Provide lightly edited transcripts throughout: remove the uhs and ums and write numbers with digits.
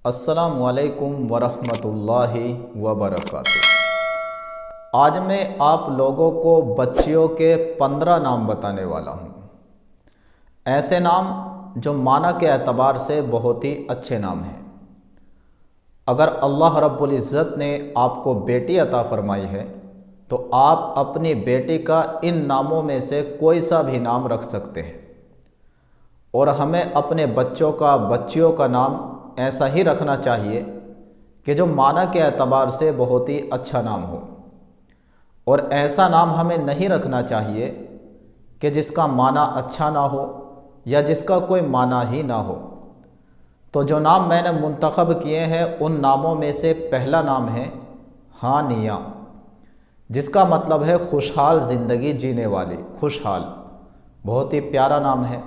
السلام علیکم ورحمۃ اللہ وبرکاتہ۔ آج میں آپ لوگوں کو بچیوں کے 15 نام بتانے والا ہوں، ایسے نام جو معنی کے اعتبار سے بہت ہی اچھے نام ہیں۔ اگر اللہ رب العزت نے آپ کو بیٹی عطا فرمائی ہے تو آپ اپنی بیٹی کا ان ناموں میں سے کوئی سا بھی نام رکھ سکتے ہیں، اور ہمیں اپنے بچیوں کا نام ایسا ہی رکھنا چاہیے کہ جو معنی کے اعتبار سے بہت ہی اچھا نام ہو، اور ایسا نام ہمیں نہیں رکھنا چاہیے کہ جس کا معنی اچھا نہ ہو یا جس کا کوئی معنی ہی نہ ہو۔ تو جو نام میں نے منتخب کیے ہیں ان ناموں میں سے پہلا نام ہے ہانیہ، جس کا مطلب ہے خوشحال زندگی جینے والی، خوشحال، بہت ہی پیارا نام ہے۔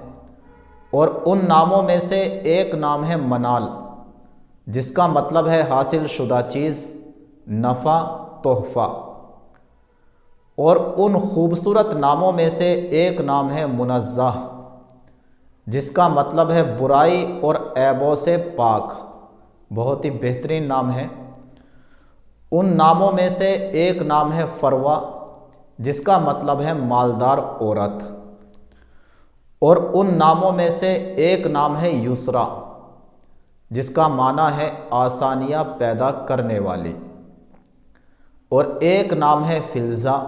اور ان ناموں میں سے ایک نام ہے منال، جس کا مطلب ہے حاصل شدہ چیز، نفع، تحفہ۔ اور ان خوبصورت ناموں میں سے ایک نام ہے منزہ، جس کا مطلب ہے برائی اور عیبوں سے پاک، بہت ہی بہترین نام ہے۔ ان ناموں میں سے ایک نام ہے فروہ، جس کا مطلب ہے مالدار عورت۔ اور ان ناموں میں سے ایک نام ہے یسریٰ، جس کا معنی ہے آسانیاں پیدا کرنے والی۔ اور ایک نام ہے فلزہ،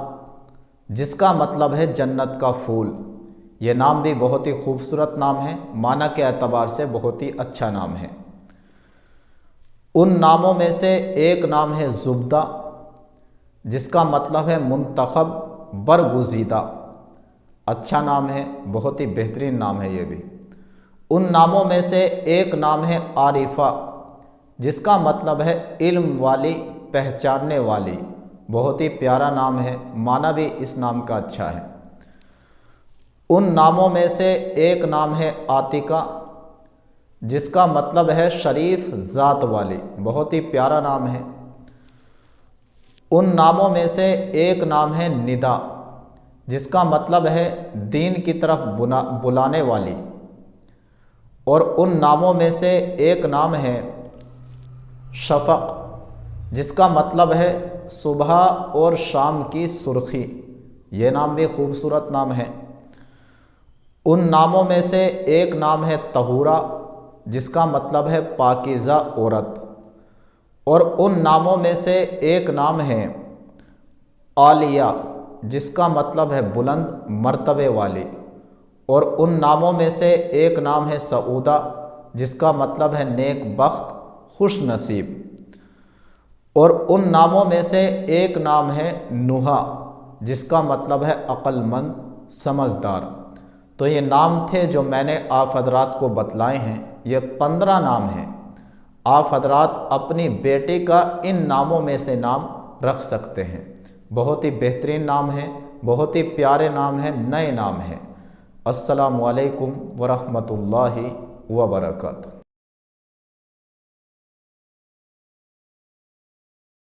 جس کا مطلب ہے جنت کا پھول۔ یہ نام بھی بہت ہی خوبصورت نام ہے، معنی کے اعتبار سے بہت ہی اچھا نام ہے۔ ان ناموں میں سے ایک نام ہے زبدہ، جس کا مطلب ہے منتخب، برگزیدہ، اچھا نام ہے، بہت ہی بہترین نام ہے یہ بھی۔ ان ناموں میں سے ایک نام ہے عارفہ، جس کا مطلب ہے علم والی، پہچاننے والی، بہت ہی پیارا نام ہے، معنی بھی اس نام کا اچھا ہے۔ ان ناموں میں سے ایک نام ہے عاتقہ، جس کا مطلب ہے شریف ذات والی، بہت ہی پیارا نام ہے۔ ان ناموں میں سے ایک نام ہے ندا، جس کا مطلب ہے دین کی طرف بلانے والی۔ اور ان ناموں میں سے ایک نام ہے شفق، جس کا مطلب ہے صبح اور شام کی سرخی۔ یہ نام بھی خوبصورت نام ہے۔ ان ناموں میں سے ایک نام ہے طہورہ، جس کا مطلب ہے پاکیزہ عورت۔ اور ان ناموں میں سے ایک نام ہے عالیہ، جس کا مطلب ہے بلند مرتبے والی۔ اور ان ناموں میں سے ایک نام ہے سعودہ، جس کا مطلب ہے نیک بخت، خوش نصیب۔ اور ان ناموں میں سے ایک نام ہے نہا، جس کا مطلب ہے عقل مند، سمجھدار۔ تو یہ نام تھے جو میں نے آپ حضرات کو بتلائے ہیں، یہ 15 نام ہیں۔ آپ حضرات اپنی بیٹی کا ان ناموں میں سے نام رکھ سکتے ہیں، بہت ہی بہترین نام ہیں، بہت ہی پیارے نام ہیں، نئے نام ہیں۔ السلام علیکم ورحمۃ اللہ وبرکاتہ۔